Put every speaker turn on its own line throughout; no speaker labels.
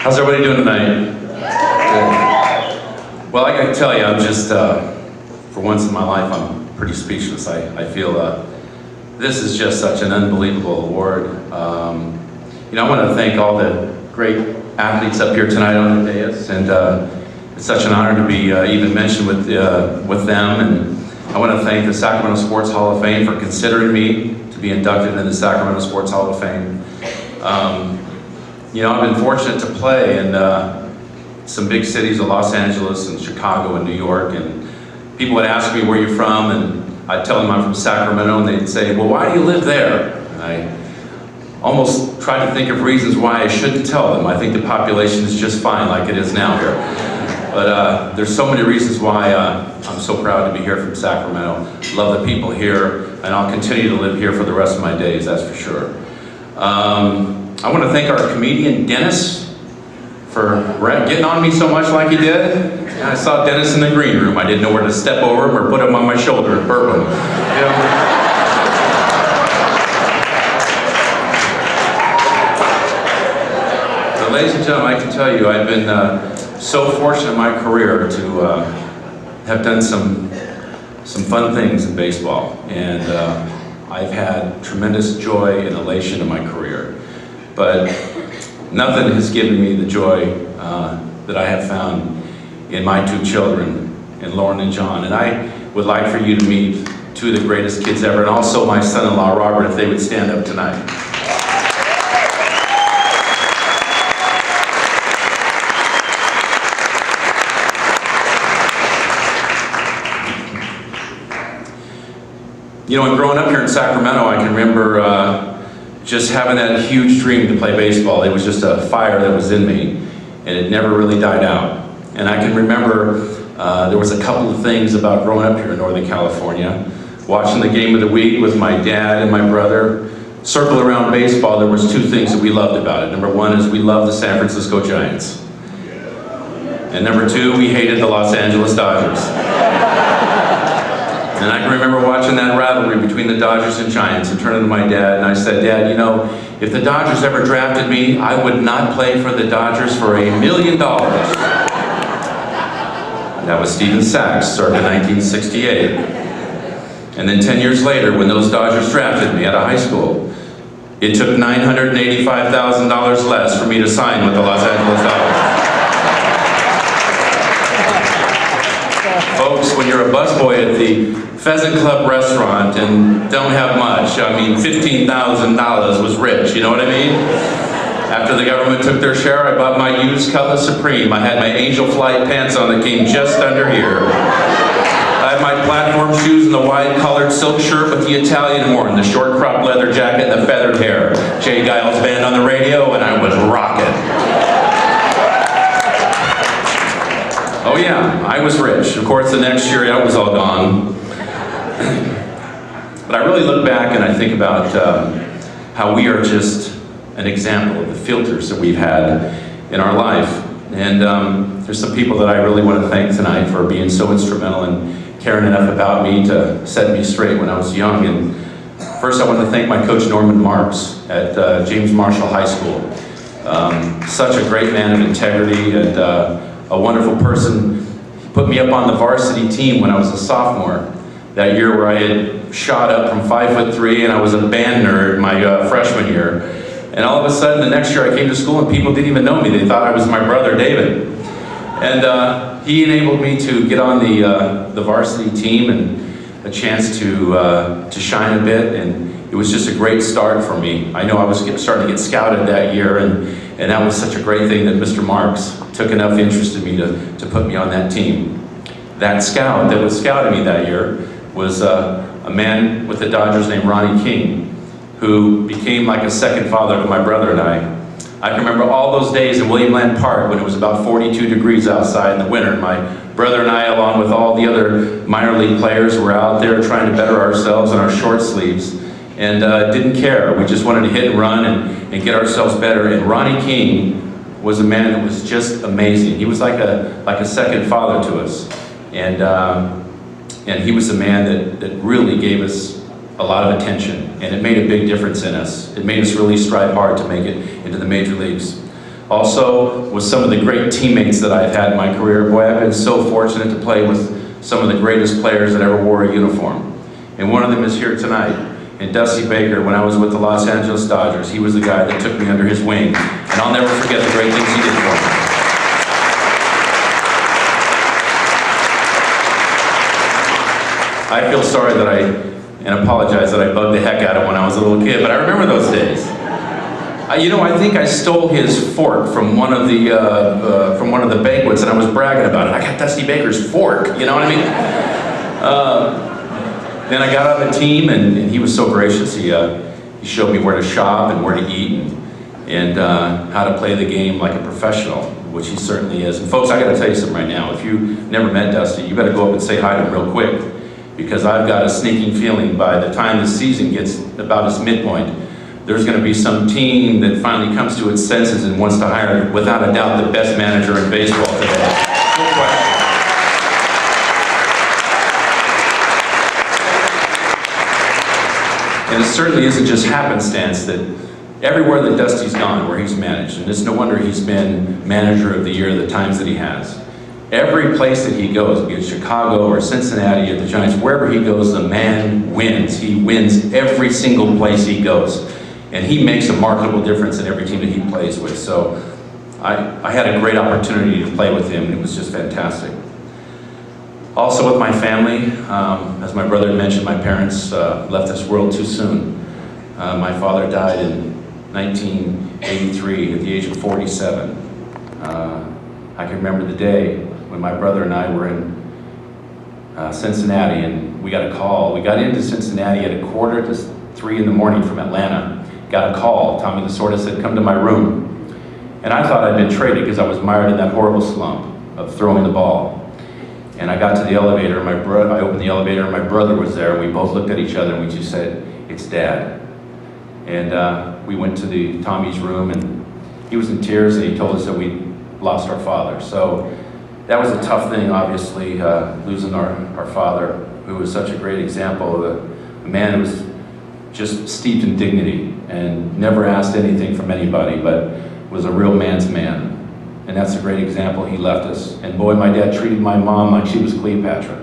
How's everybody doing tonight? Good. Well, I gotta tell you, I'm just, for once in my life, I'm pretty speechless. I feel this is just such an unbelievable award. You know, I want to thank all the great athletes up here tonight on the dais, and it's such an honor to be even mentioned with them. And I want to thank the Sacramento Sports Hall of Fame for considering me to be inducted into the Sacramento Sports Hall of Fame. You know, I've been fortunate to play in some big cities of Los Angeles and Chicago and New York, and people would ask me where you're from, and I'd tell them I'm from Sacramento, and they'd say, well, why do you live there? And I almost try to think of reasons why I shouldn't tell them. I think the population is just fine like it is now here. But there's so many reasons why I'm so proud to be here from Sacramento. Love the people here, and I'll continue to live here for the rest of my days, that's for sure. I want to thank our comedian, Dennis, for getting on me so much like he did. And I saw Dennis in the green room. I didn't know where to step over him or put him on my shoulder and burp him. You know? But ladies and gentlemen, I can tell you, I've been so fortunate in my career to have done some fun things in baseball. And I've had tremendous joy and elation in my career. But nothing has given me the joy that I have found in my two children, in Lauren and John. And I would like for you to meet two of the greatest kids ever, and also my son-in-law, Robert, if they would stand up tonight. You know, growing up here in Sacramento, I can remember just having that huge dream to play baseball. It was just a fire that was in me, and it never really died out. And I can remember there was a couple of things about growing up here in Northern California. Watching the game of the week with my dad and my brother. Circle around baseball, there was two things that we loved about it. Number one is we loved the San Francisco Giants. And number two, we hated the Los Angeles Dodgers. And I can remember watching that rivalry between the Dodgers and Giants and turning to my dad and I said, Dad, you know, if the Dodgers ever drafted me, I would not play for the Dodgers for $1 million. That was Stephen Sachs, circa 1968. And then 10 years later, when those Dodgers drafted me out of high school, it took $985,000 less for me to sign with the Los Angeles Dodgers. Folks, when you're a busboy at the Pheasant Club restaurant and don't have much, I mean, $15,000 was rich, you know what I mean? After the government took their share, I bought my used Cutlass Supreme. I had my Angel Flight pants on that came just under here. I had my platform shoes and the wide-collared silk shirt with the Italian horn, the short crop leather jacket and the feathered hair. Jay Giles Band on the radio, and I was rocking. Oh yeah, I was rich. Of course, the next year that was all gone. But I really look back and I think about how we are just an example of the filters that we've had in our life. And there's some people that I really want to thank tonight for being so instrumental in caring enough about me to set me straight when I was young. And first I want to thank my coach Norman Marks at James Marshall High School. Such a great man of integrity and a wonderful person. He put me up on the varsity team when I was a sophomore. That year where I had shot up from 5'3" and I was a band nerd my freshman year. And all of a sudden the next year I came to school and people didn't even know me. They thought I was my brother David. And he enabled me to get on the varsity team and a chance to shine a bit, and it was just a great start for me. I know I was starting to get scouted that year, and that was such a great thing that Mr. Marks took enough interest in me to put me on that team. That scout that was scouting me that year was a man with the Dodgers named Ronnie King, who became like a second father to my brother and I. I can remember all those days in William Land Park when it was about 42 degrees outside in the winter. My brother and I, along with all the other minor league players, were out there trying to better ourselves in our short sleeves and didn't care. We just wanted to hit and run and get ourselves better. And Ronnie King was a man that was just amazing. He was like a second father to us. And he was a man that really gave us a lot of attention, and it made a big difference in us. It made us really strive hard to make it into the major leagues. Also, with some of the great teammates that I've had in my career, boy, I've been so fortunate to play with some of the greatest players that ever wore a uniform. And one of them is here tonight. And Dusty Baker, when I was with the Los Angeles Dodgers, he was the guy that took me under his wing. And I'll never forget the great things he did for me. I feel sorry and apologize that I bugged the heck out of him when I was a little kid, but I remember those days. I think I stole his fork from one of the banquets, and I was bragging about it. I got Dusty Baker's fork, you know what I mean? Then I got on the team, and he was so gracious. He showed me where to shop and where to eat, and how to play the game like a professional, which he certainly is. And folks, I got to tell you something right now. If you've never met Dusty, you better go up and say hi to him real quick, because I've got a sneaking feeling by the time the season gets about its midpoint, there's going to be some team that finally comes to its senses and wants to hire, without a doubt, the best manager in baseball today. No question. And it certainly isn't just happenstance that everywhere that Dusty's gone, where he's managed, and it's no wonder he's been manager of the year the times that he has. Every place that he goes, be it Chicago or Cincinnati or the Giants, wherever he goes, the man wins. He wins every single place he goes. And he makes a marketable difference in every team that he plays with. So I had a great opportunity to play with him, and it was just fantastic. Also with my family, as my brother mentioned, my parents left this world too soon. My father died in 1983 at the age of 47. I can remember the day when my brother and I were in Cincinnati, and we got a call. We got into Cincinnati at 2:45 in the morning from Atlanta. Got a call. Tommy Lasorda said, "Come to my room." And I thought I'd been traded because I was mired in that horrible slump of throwing the ball. And I got to the elevator, I opened the elevator, and my brother was there, and we both looked at each other, and we just said, "It's Dad." And we went to Tommy's room, and he was in tears, and he told us that we lost our father. So that was a tough thing, obviously, losing our father, who was such a great example of a man who was just steeped in dignity and never asked anything from anybody, but was a real man's man. And that's a great example he left us. And boy, my dad treated my mom like she was Cleopatra.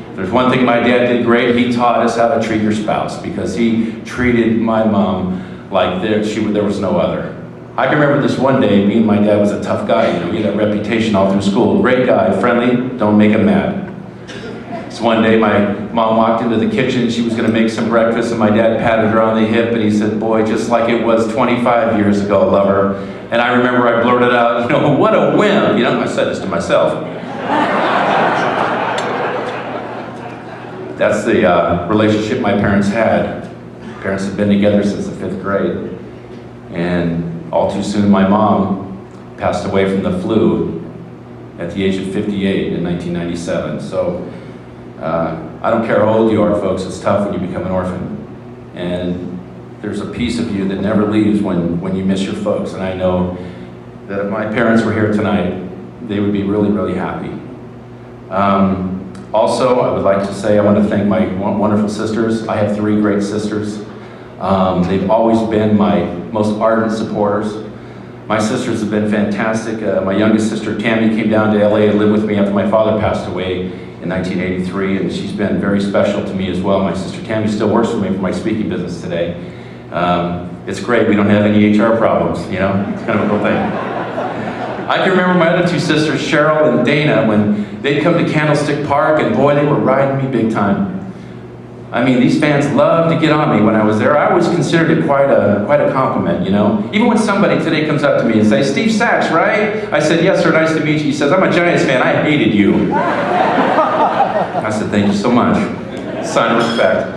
If there's one thing my dad did great, he taught us how to treat your spouse, because he treated my mom like there was no other. I can remember this one day, me and my dad was a tough guy, he had a reputation all through school. Great guy, friendly, don't make him mad. So one day my mom walked into the kitchen, she was gonna make some breakfast, and my dad patted her on the hip, and he said, "Boy, just like it was 25 years ago, lover." And I remember I blurted out, "What a whim." I said this to myself. That's the relationship my parents had. Parents had been together since the 5th grade. And all too soon, my mom passed away from the flu at the age of 58 in 1997. So I don't care how old you are, folks, it's tough when you become an orphan. And there's a piece of you that never leaves when you miss your folks. And I know that if my parents were here tonight, they would be really, really happy. Also, I would like to say I want to thank my wonderful sisters. I have 3 great sisters. They've always been my most ardent supporters. My sisters have been fantastic. My youngest sister, Tammy, came down to LA to live with me after my father passed away in 1983, and she's been very special to me as well. My sister Tammy still works for me for my speaking business today. It's great, we don't have any HR problems, it's kind of a cool thing. I can remember my other 2 sisters, Cheryl and Dana, when they'd come to Candlestick Park, and boy, they were riding me big time. I mean, these fans loved to get on me when I was there. I always considered it quite a compliment, Even when somebody today comes up to me and says, "Steve Sachs, right?" I said, "Yes, sir, nice to meet you." He says, "I'm a Giants fan, I hated you." I said, "Thank you so much." Sign of respect.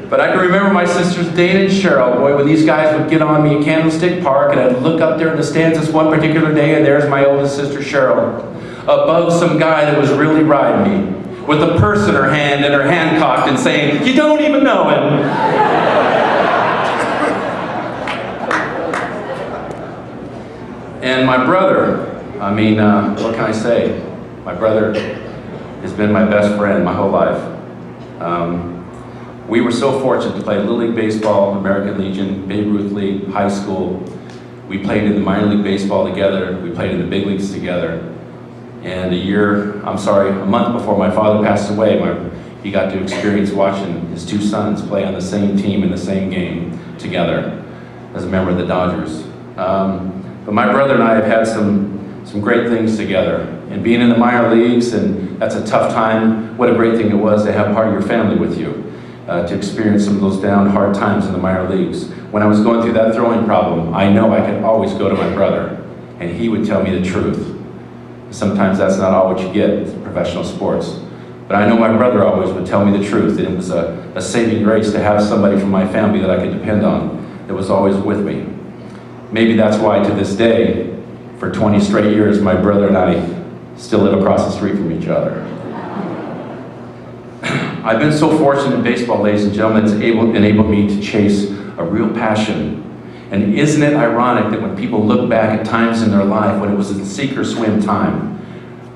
But I can remember my sisters Dana and Cheryl, boy, when these guys would get on me at Candlestick Park, and I'd look up there in the stands this one particular day, and there's my oldest sister Cheryl, above some guy that was really riding me, with a purse in her hand and her hand cocked and saying, "You don't even know him." And my brother, what can I say? My brother has been my best friend my whole life. We were so fortunate to play Little League Baseball, American Legion, Babe Ruth League, high school. We played in the minor league baseball together. We played in the big leagues together. And a month before my father passed away, he got to experience watching his two sons play on the same team in the same game together as a member of the Dodgers. But my brother and I have had some great things together. And being in the minor leagues, and that's a tough time, what a great thing it was to have part of your family with you, to experience some of those down, hard times in the minor leagues. When I was going through that throwing problem, I know I could always go to my brother, and he would tell me the truth. Sometimes that's not all what you get in professional sports. But I know my brother always would tell me the truth, and it was a saving grace to have somebody from my family that I could depend on, that was always with me. Maybe that's why to this day, for 20 straight years, my brother and I still live across the street from each other. I've been so fortunate in baseball, ladies and gentlemen, it's enabled me to chase a real passion. And isn't it ironic that when people look back at times in their life when it was a sink or swim time,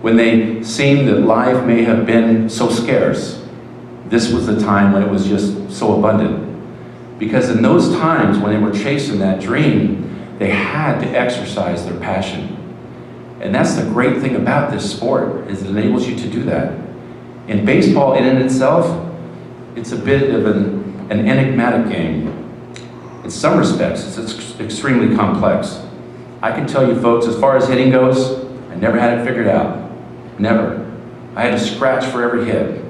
when they seemed that life may have been so scarce, this was the time when it was just so abundant. Because in those times when they were chasing that dream, they had to exercise their passion. And that's the great thing about this sport, is it enables you to do that. In baseball, in itself, it's a bit of an enigmatic game. In some respects, it's extremely complex. I can tell you folks, as far as hitting goes, I never had it figured out. Never. I had to scratch for every hit.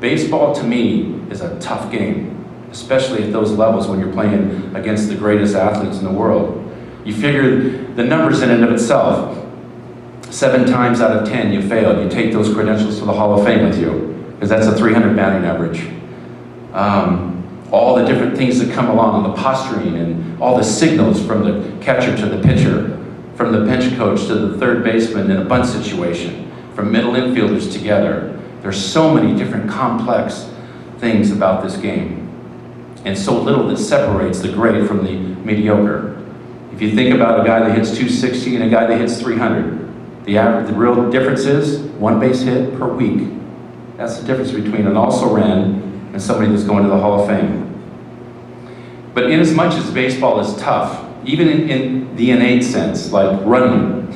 Baseball, to me, is a tough game, especially at those levels when you're playing against the greatest athletes in the world. You figure the numbers in and of itself. 7 times out of 10 you failed. You take those credentials to the Hall of Fame with you, because that's a 300 batting average. All the different things that come along, the posturing and all the signals from the catcher to the pitcher, from the bench coach to the third baseman in a bunt situation, from middle infielders together. There's so many different complex things about this game, and so little that separates the great from the mediocre. If you think about a guy that hits 260 and a guy that hits 300, the real difference is 1 base hit per week. That's the difference between an also-ran and somebody that's going to the Hall of Fame. But in as much as baseball is tough, even in the innate sense, like running,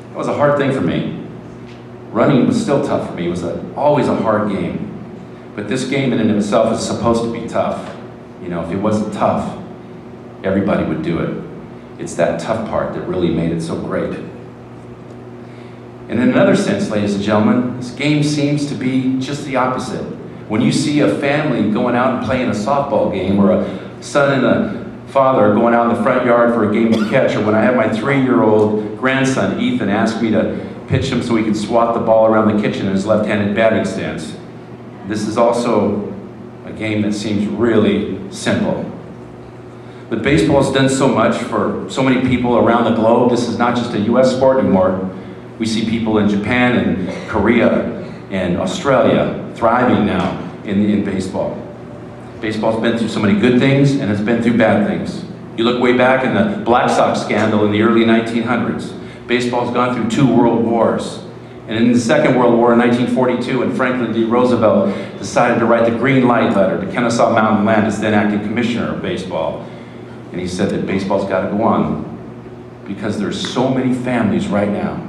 that was a hard thing for me. Running was still tough for me. It was always a hard game. But this game in and of itself is supposed to be tough. You know, if it wasn't tough, everybody would do it. It's that tough part that really made it so great. And in another sense, ladies and gentlemen, this game seems to be just the opposite. When you see a family going out and playing a softball game, or a son and a father going out in the front yard for a game of catch, or when I have my 3-year-old grandson, Ethan, ask me to pitch him so he can swat the ball around the kitchen in his left-handed batting stance. This is also a game that seems really simple. But baseball has done so much for so many people around the globe. This is not just a US sport anymore. We see people in Japan and Korea and Australia thriving now in baseball. Baseball's been through so many good things, and it's been through bad things. You look way back in the Black Sox scandal in the early 1900s. Baseball's gone through 2 world wars. And in the Second World War in 1942, when Franklin D. Roosevelt decided to write the green light letter to Kennesaw Mountain Landis, then acting commissioner of baseball. And he said that baseball's got to go on, because there's so many families right now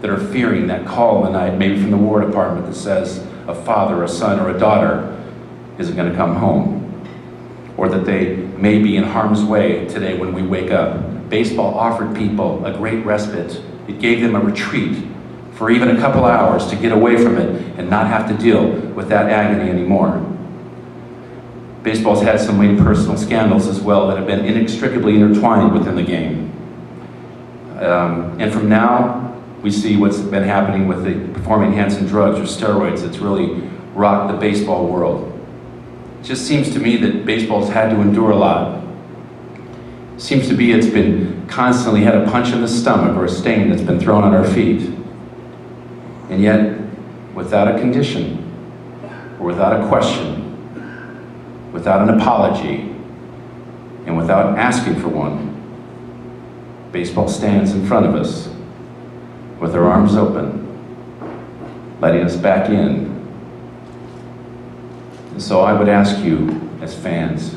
that are fearing that call in the night, maybe from the War Department, that says a father, a son, or a daughter isn't going to come home, or that they may be in harm's way today when we wake up. Baseball offered people a great respite. It gave them a retreat for even a couple hours to get away from it and not have to deal with that agony anymore. Baseball's had so many personal scandals as well that have been inextricably intertwined within the game. And from now, we see what's been happening with the performance-enhancing drugs or steroids that's really rocked the baseball world. It just seems to me that baseball's had to endure a lot. It seems to be it's been constantly had a punch in the stomach or a stain that's been thrown at our feet. And yet, without a condition, or without a question, without an apology, and without asking for one, baseball stands in front of us with their arms open, letting us back in. And so I would ask you, as fans,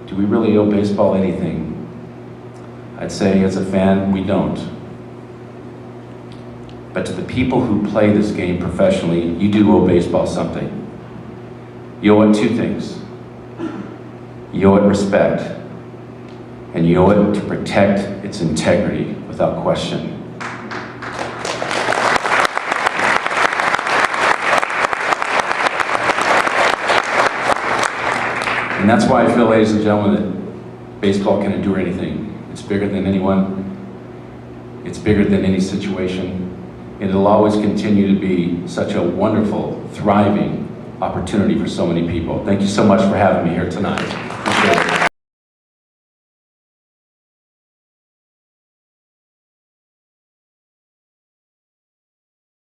do we really owe baseball anything? I'd say as a fan, we don't. But to the people who play this game professionally, you do owe baseball something. You owe it two things. You owe it respect, and you owe it to protect its integrity without question. And that's why I feel, ladies and gentlemen, that baseball can endure anything. It's bigger than anyone. It's bigger than any situation. And it'll always continue to be such a wonderful, thriving opportunity for so many people. Thank you so much for having me here tonight. Appreciate it.